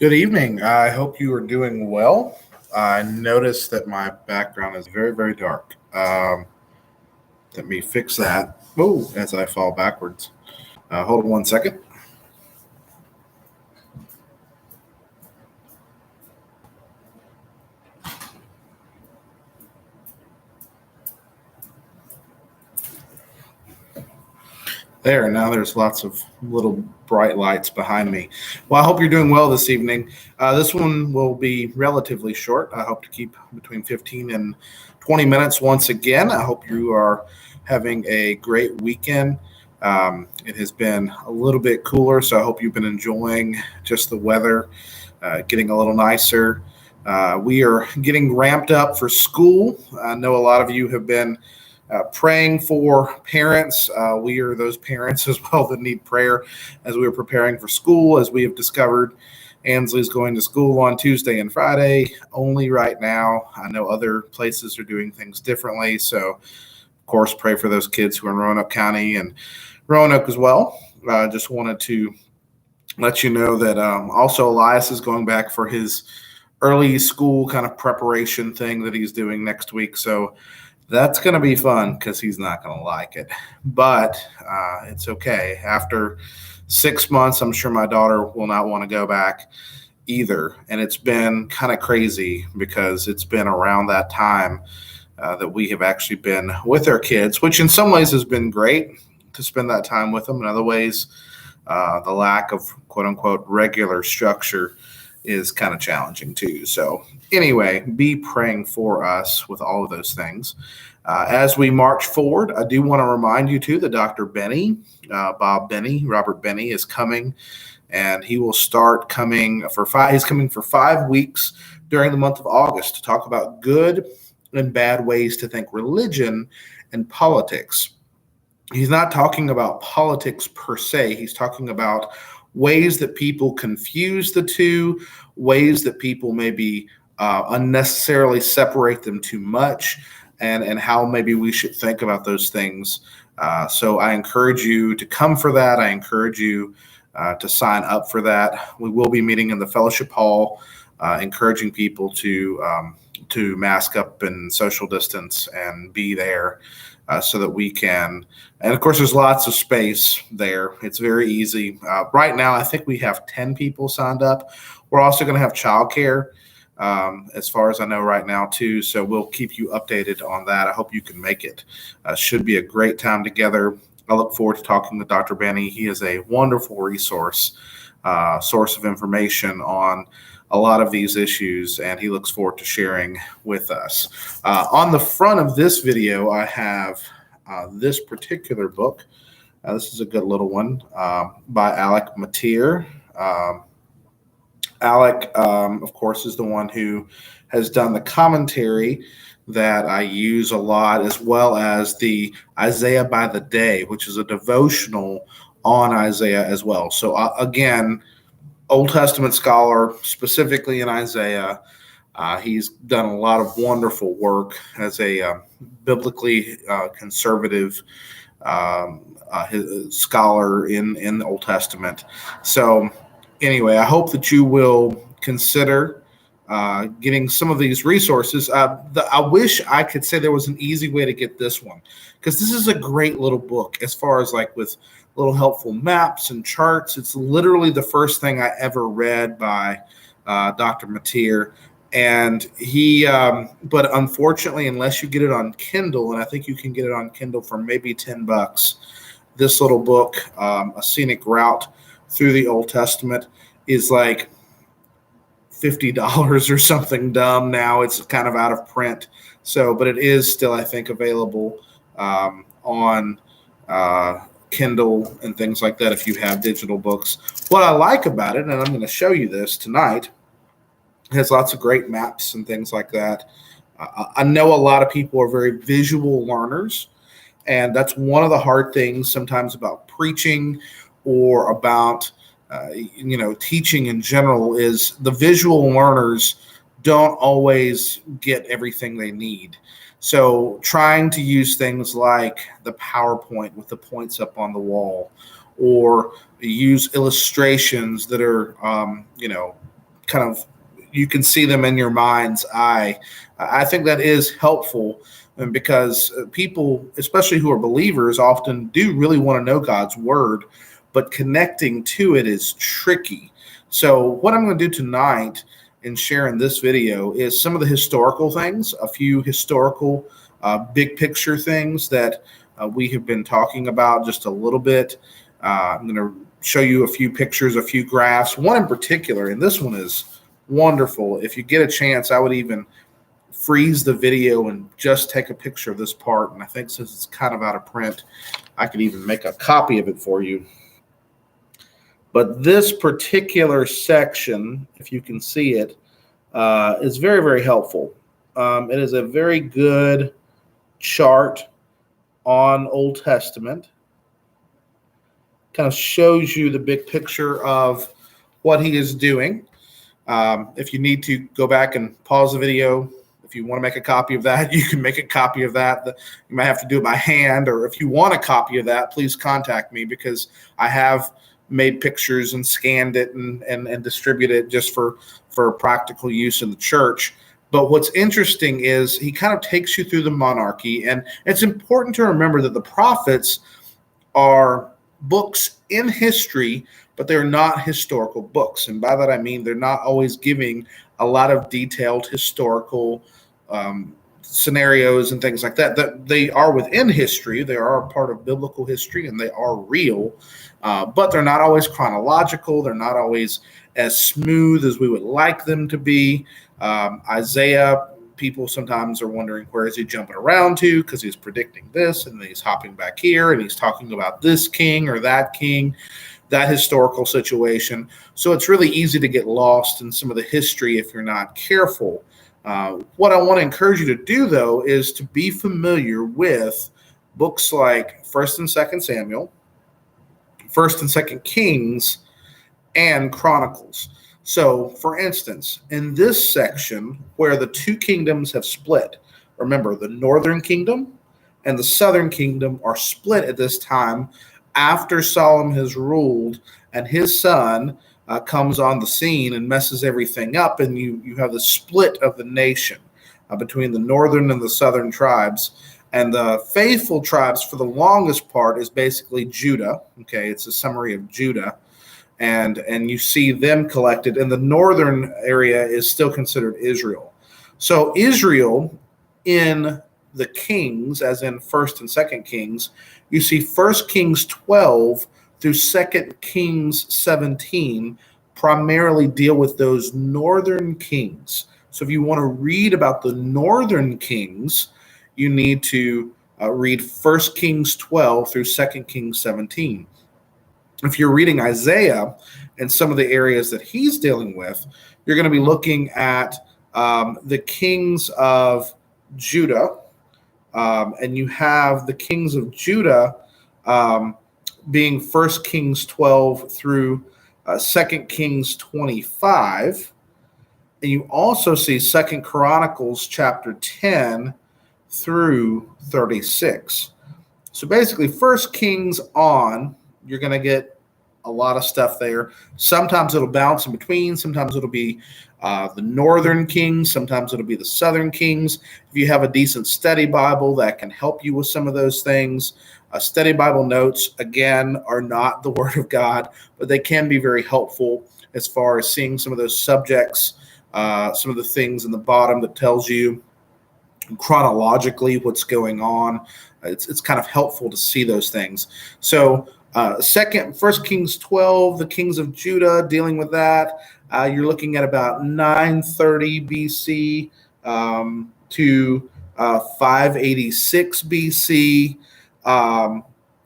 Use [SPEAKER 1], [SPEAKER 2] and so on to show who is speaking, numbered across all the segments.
[SPEAKER 1] Good evening. I hope you are doing well. I noticed that my background is very, very dark. Let me fix that. Oh, as I fall backwards. Hold on one second. There, now there's lots of little bright lights behind me. Well, I hope you're doing well this evening. This one will be relatively short. I hope to keep between 15 and 20 minutes once again. I hope you are having a great weekend. It has been a little bit cooler, so I hope you've been enjoying just the weather, getting a little nicer. We are getting ramped up for school. I know a lot of you have been praying for parents. We are those parents as well that need prayer as we are preparing for school. As we have discovered, Ansley's going to school on Tuesday and Friday only right now. I know other places are doing things differently. So, of course, pray for those kids who are in Roanoke County and Roanoke as well. I just wanted to let you know that also Elias is going back for his early school kind of preparation thing that he's doing next week. So that's going to be fun because he's not going to like it. But it's okay. After 6 months, I'm sure my daughter will not want to go back either. And it's been kind of crazy because it's been around that time that we have actually been with our kids, which in some ways has been great to spend that time with them. In other ways, the lack of quote unquote regular structure is kind of challenging too. So anyway, be praying for us with all of those things. As we march forward, I do want to remind you too that Dr. Benny, Robert Benny is coming, and he will start coming for he's coming for 5 weeks during the month of August to talk about good and bad ways to think religion and politics. He's not talking about politics per se. He's talking about ways that people confuse the two, ways that people maybe unnecessarily separate them too much, and how maybe we should think about those things. So I encourage you to come for that. I encourage you to sign up for that. We will be meeting in the fellowship hall, encouraging people to mask up and social distance and be there. So that we can, and of course, there's lots of space there. It's very easy. Right now, I think we have 10 people signed up. We're also going to have childcare, as far as I know right now, too. So we'll keep you updated on that. I hope you can make it. Should be a great time together. I look forward to talking with Dr. Benny. He is a wonderful resource, source of information on a lot of these issues, and he looks forward to sharing with us. On the front of this video, I have this particular book. This is a good little one by Alec Matier. Alec, of course, is the one who has done the commentary that I use a lot, as well as the Isaiah by the Day, which is a devotional on Isaiah as well. So again, Old Testament scholar, specifically in Isaiah. He's done a lot of wonderful work as a biblically conservative scholar in the Old Testament. So anyway, I hope that you will consider getting some of these resources. I wish I could say there was an easy way to get this one, because this is a great little book as far as like with little helpful maps and charts. It's literally the first thing I ever read by Dr. Matier. And he, but unfortunately, unless you get it on Kindle, and I think you can get it on Kindle for maybe $10, this little book, A Scenic Route Through the Old Testament, is like $50 or something dumb now. It's kind of out of print. So, but it is still, I think, available on Kindle and things like that if you have digital books. What I like about it, and I'm going to show you this tonight, it has lots of great maps and things like that. I know a lot of people are very visual learners, and that's one of the hard things sometimes about preaching or about teaching in general, is the visual learners don't always get everything they need. So trying to use things like the PowerPoint with the points up on the wall, or use illustrations that are, kind of, you can see them in your mind's eye. I think that is helpful, and because people, especially who are believers, often do really want to know God's word, but connecting to it is tricky. So what I'm going to do tonight in sharing this video is some of the historical things, a few historical big picture things that we have been talking about just a little bit. I'm going to show you a few pictures, a few graphs, one in particular, and this one is wonderful. If you get a chance, I would even freeze the video and just take a picture of this part. And I think since it's kind of out of print, I could even make a copy of it for you. But this particular section, if you can see it, is very, very helpful. It is a very good chart on Old Testament. Kind of shows you the big picture of what he is doing. If you need to go back and pause the video, if you want to make a copy of that, you can make a copy of that. You might have to do it by hand, or if you want a copy of that, please contact me, because I have made pictures and scanned it and distributed it just for practical use in the church. But what's interesting is he kind of takes you through the monarchy, and it's important to remember that the prophets are books in history, but they're not historical books. And by that I mean they're not always giving a lot of detailed historical scenarios and things like that. That they are within history, they are a part of biblical history, and they are real, but they're not always chronological. They're not always as smooth as we would like them to be. Isaiah, people sometimes are wondering, where is he jumping around to, because he's predicting this and then he's hopping back here and he's talking about this king or that king, that historical situation. So it's really easy to get lost in some of the history if you're not careful. What I want to encourage you to do, though, is to be familiar with books like 1st and 2nd Samuel, 1st and 2nd Kings, and Chronicles. So, for instance, in this section where the two kingdoms have split, remember, the northern kingdom and the southern kingdom are split at this time after Solomon has ruled, and his son comes on the scene and messes everything up, and you have the split of the nation between the northern and the southern tribes. And the faithful tribes, for the longest part, is basically Judah. Okay, it's a summary of Judah. And you see them collected, and the northern area is still considered Israel. So Israel in the Kings, as in 1st and 2nd Kings, you see 1st Kings 12 through 2nd Kings 17 primarily deal with those northern kings. So if you want to read about the northern kings, you need to read 1st Kings 12 through 2nd Kings 17. If you're reading Isaiah and some of the areas that he's dealing with, you're going to be looking at the kings of Judah, and you have the kings of Judah being 1st Kings 12 through 2nd Kings 25. And you also see 2nd Chronicles chapter 10 through 36. So basically, 1st Kings on, you're going to get a lot of stuff there. Sometimes it'll bounce in between. Sometimes it'll be the northern kings. Sometimes it'll be the southern kings. If you have a decent study Bible, that can help you with some of those things. Study Bible notes, again, are not the Word of God, but they can be very helpful as far as seeing some of those subjects, some of the things in the bottom that tells you chronologically what's going on. It's kind of helpful to see those things. So 1st Kings 12, the kings of Judah, dealing with that. You're looking at about 930 BC to 586 BC.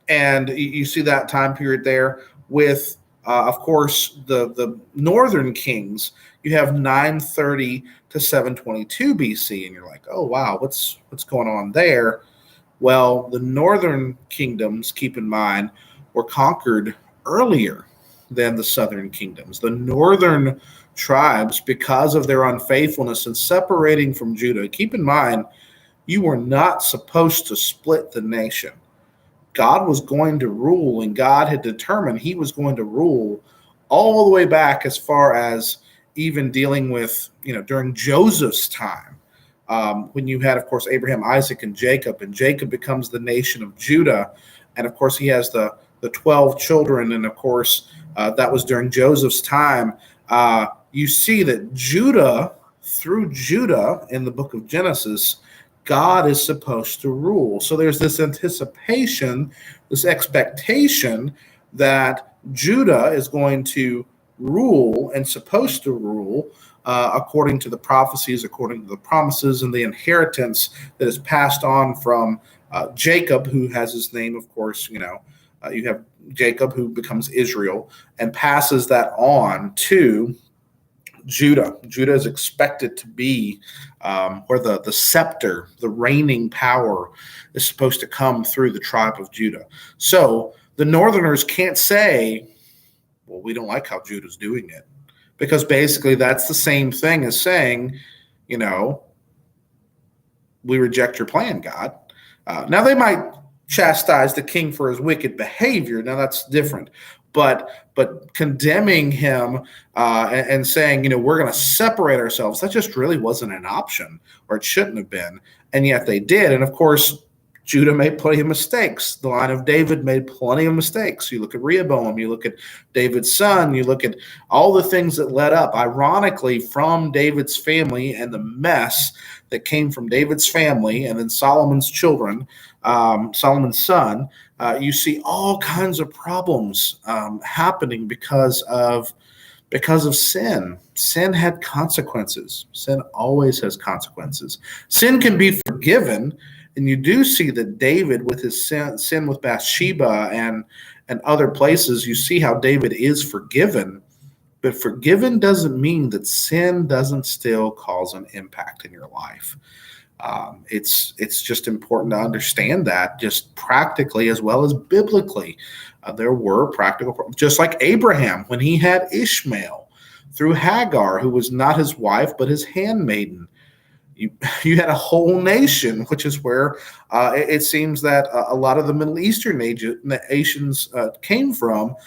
[SPEAKER 1] And you see that time period there with, of course, the northern kings. You have 930 to 722 BC. And you're like, oh, wow, what's going on there? Well, the northern kingdoms, keep in mind, were conquered earlier than the southern kingdoms. The northern tribes, because of their unfaithfulness and separating from Judah, keep in mind, you were not supposed to split the nation. God was going to rule, and God had determined he was going to rule all the way back as far as even dealing with, during Joseph's time, when you had, of course, Abraham, Isaac, and Jacob becomes the nation of Judah. And of course, he has the 12 children. And of course, that was during Joseph's time. You see that through Judah in the book of Genesis, God is supposed to rule. So there's this anticipation, this expectation that Judah is going to rule and supposed to rule according to the prophecies, according to the promises, and the inheritance that is passed on from Jacob, who has his name, of course. You have Jacob, who becomes Israel, and passes that on to Judah. Judah is expected to be where the scepter, the reigning power, is supposed to come through the tribe of Judah. So the Northerners can't say, well, we don't like how Judah's doing it, because basically that's the same thing as saying, we reject your plan, God. Now they might chastise the king for his wicked behavior. Now that's different. But condemning him and saying, we're going to separate ourselves, that just really wasn't an option, or it shouldn't have been. And yet they did. And of course, Judah made plenty of mistakes. The line of David made plenty of mistakes. You look at Rehoboam, you look at David's son, you look at all the things that led up, ironically, from David's family and the mess that came from David's family and then Solomon's children, Solomon's son. You see all kinds of problems happening because of sin. Sin had consequences. Sin always has consequences. Sin can be forgiven. And you do see that David, with his sin with Bathsheba and other places, you see how David is forgiven. But forgiven doesn't mean that sin doesn't still cause an impact in your life. It's just important to understand that, just practically as well as biblically. There were practical problems, just like Abraham when he had Ishmael through Hagar, who was not his wife but his handmaiden. You had a whole nation, which is where it seems that a lot of the Middle Eastern nations came from,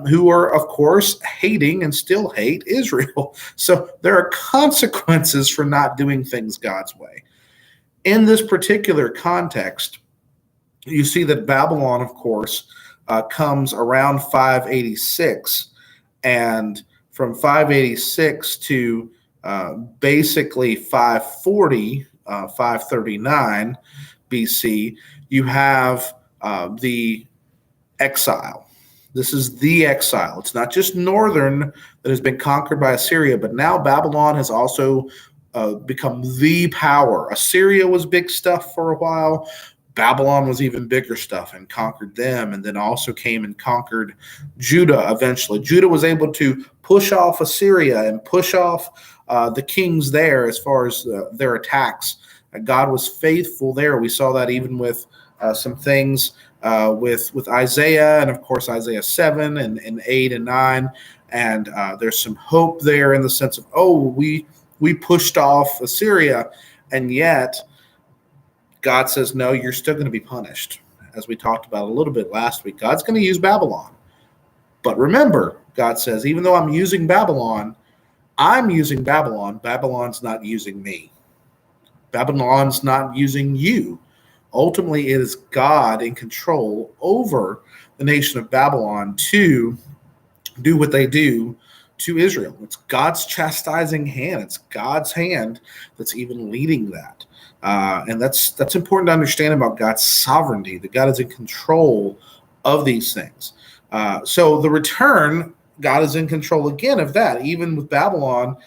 [SPEAKER 1] who are, of course, hating and still hate Israel. So there are consequences for not doing things God's way. In this particular context, you see that Babylon, of course, comes around 586, and from 586 to basically 540, 539 BC, you have the exile. This is the exile. It's not just northern that has been conquered by Assyria, but now Babylon has also become the power. Assyria was big stuff for a while. Babylon was even bigger stuff and conquered them, and then also came and conquered Judah eventually. Judah was able to push off Assyria and push off the kings there as far as their attacks. God was faithful there. We saw that even with some things with Isaiah, and of course Isaiah 7 and 8 and 9. And there's some hope there in the sense of, we pushed off Assyria, and yet God says, no, you're still going to be punished. As we talked about a little bit last week, God's going to use Babylon. But remember, God says, even though I'm using Babylon, Babylon's not using me. Babylon's not using you. Ultimately, it is God in control over the nation of Babylon to do what they do to Israel. It's God's chastising hand. It's God's hand that's even leading that. And that's important to understand about God's sovereignty, that God is in control of these things. So the return, God is in control again of that, even with Babylon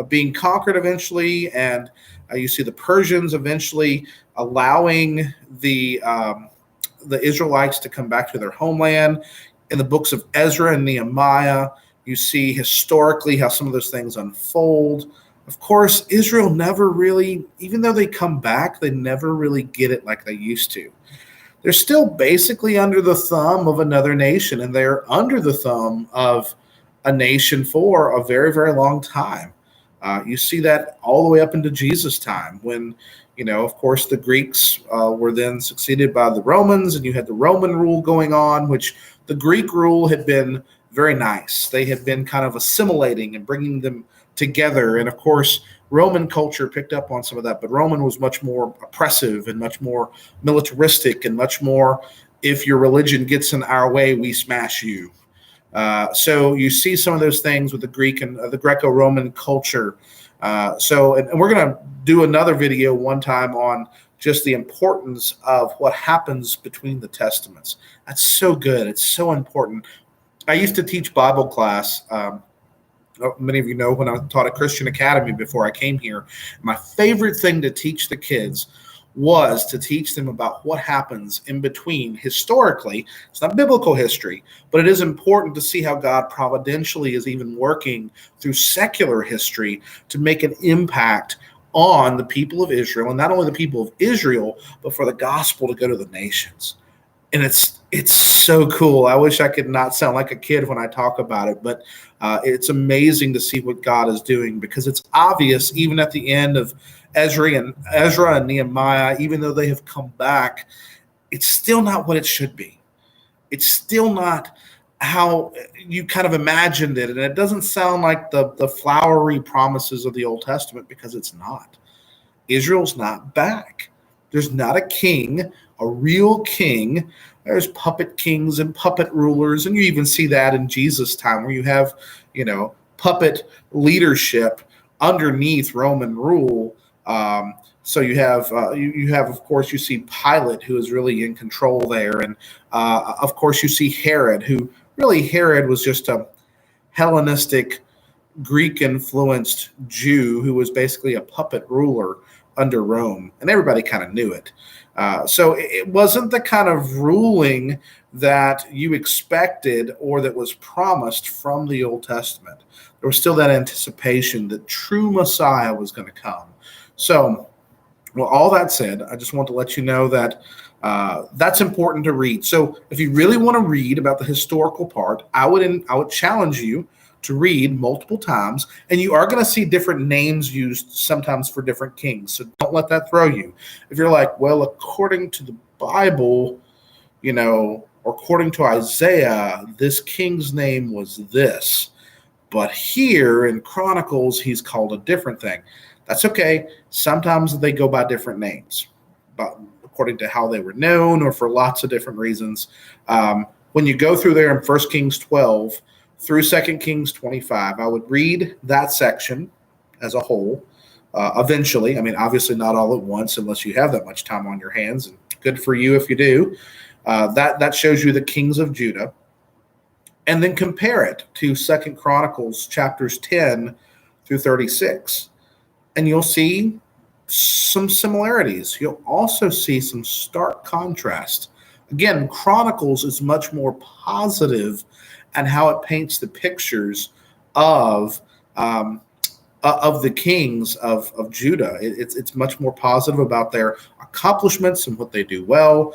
[SPEAKER 1] being conquered eventually. And you see the Persians eventually allowing the Israelites to come back to their homeland. In the books of Ezra and Nehemiah, you see historically how some of those things unfold. Of course, Israel never really, even though they come back, they never really get it like they used to. They're still basically under the thumb of another nation, and they're under the thumb of a nation for a very, very long time. You see that all the way up into Jesus' time when, of course, the Greeks were then succeeded by the Romans, and you had the Roman rule going on, which the Greek rule had been very nice. They had been kind of assimilating and bringing them together. And of course, Roman culture picked up on some of that, but Roman was much more oppressive and much more militaristic and much more, if your religion gets in our way, we smash you. So you see some of those things with the Greek and the Greco-Roman culture. And we're going to do another video one time on just the importance of what happens between the testaments. That's so good. It's so important. I used to teach Bible class. Many of you know when I taught at Christian Academy before I came here, my favorite thing to teach the kids was to teach them about what happens in between historically. It's not biblical history, but it is important to see how God providentially is even working through secular history to make an impact on the people of Israel, and not only the people of Israel, but for the gospel to go to the nations. And it's so cool. I wish I could not sound like a kid when I talk about it, but it's amazing to see what God is doing, because it's obvious even at the end of Ezra and Nehemiah, even though they have come back, it's still not what it should be. It's still not how you kind of imagined it. And it doesn't sound like the flowery promises of the Old Testament, because it's not. Israel's not back. There's not a king, a real king. There's puppet kings and puppet rulers. And you even see that in Jesus' time, where you have, puppet leadership underneath Roman rule. So you have, of course, you see Pilate, who is really in control there. And of course, you see Herod, who really, Herod was just a Hellenistic, Greek-influenced Jew who was basically a puppet ruler under Rome. And everybody kind of knew it. So it wasn't the kind of ruling that you expected or that was promised from the Old Testament. There was still that anticipation that true Messiah was going to come. So, well, all that said, I just want to let you know that that's important to read. So if you really want to read about the historical part, I would challenge you to read multiple times, and you are going to see different names used sometimes for different kings. So don't let that throw you. If you're like, well, according to the Bible, or according to Isaiah, this king's name was this, but here in Chronicles, he's called a different thing. That's okay. Sometimes they go by different names, but according to how they were known or for lots of different reasons. When you go through there in 1 Kings 12 through 2 Kings 25, I would read that section as a whole eventually. I mean, obviously not all at once unless you have that much time on your hands, and good for you if you do. That shows you the kings of Judah. And then compare it to 2 Chronicles chapters 10 through 36. And you'll see some similarities. You'll also see some stark contrast. Again, Chronicles is much more positive and how it paints the pictures of the kings of Judah. It's much more positive about their accomplishments and what they do well.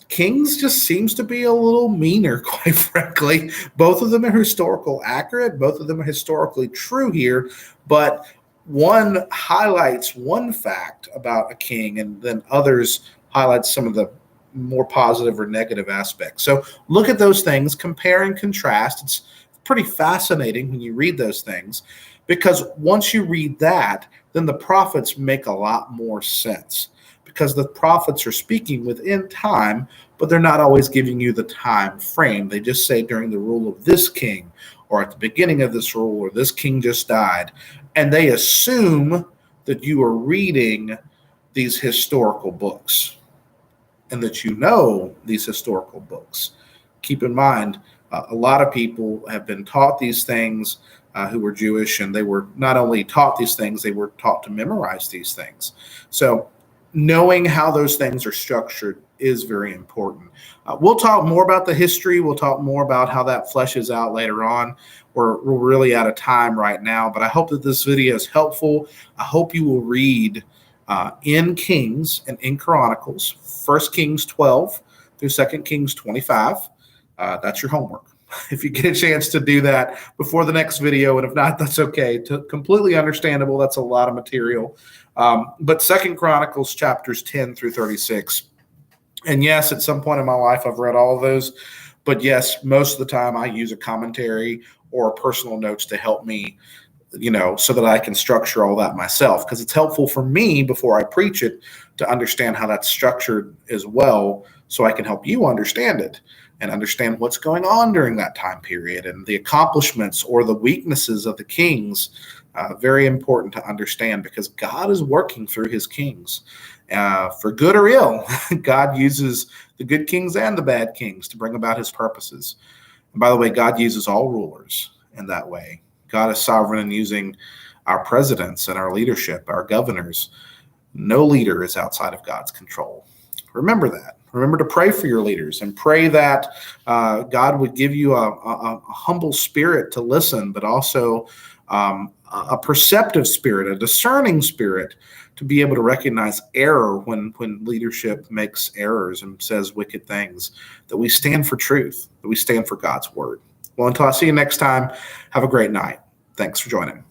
[SPEAKER 1] Kings just seems to be a little meaner, quite frankly. Both of them are historically accurate. Both of them are historically true here, but one highlights one fact about a king, and then others highlight some of the more positive or negative aspects. So look at those things, compare and contrast. It's pretty fascinating when you read those things, because once you read that, then the prophets make a lot more sense, because the prophets are speaking within time, but they're not always giving you the time frame. They just say during the rule of this king, or at the beginning of this rule, or this king just died. And they assume that you are reading these historical books and that you know these historical books. Keep in mind, a lot of people have been taught these things who were Jewish, and they were not only taught these things, they were taught to memorize these things. So knowing how those things are structured is very important. We'll talk more about the history. We'll talk more about how that fleshes out later on. We're really out of time right now, but I hope that this video is helpful. I hope you will read in Kings and in Chronicles, 1 Kings 12 through 2 Kings 25. That's your homework. If you get a chance to do that before the next video, and if not, that's okay. Completely understandable. That's a lot of material. But 2 Chronicles chapters 10 through 36. And yes, at some point in my life, I've read all of those. But yes, most of the time I use a commentary or personal notes to help me so that I can structure all that myself, because it's helpful for me before I preach it to understand how that's structured as well, so I can help you understand it and understand what's going on during that time period and the accomplishments or the weaknesses of the kings. Very important to understand, because God is working through his kings for good or ill. God uses the good kings and the bad kings to bring about his purposes. And by the way, God uses all rulers in that way. God is sovereign in using our presidents and our leadership, our governors. No leader is outside of God's control. Remember that. Remember to pray for your leaders, and pray that God would give you a humble spirit to listen, but also a perceptive spirit, a discerning spirit, to be able to recognize error when leadership makes errors and says wicked things, that we stand for truth, that we stand for God's word. Well, until I see you next time, have a great night. Thanks for joining.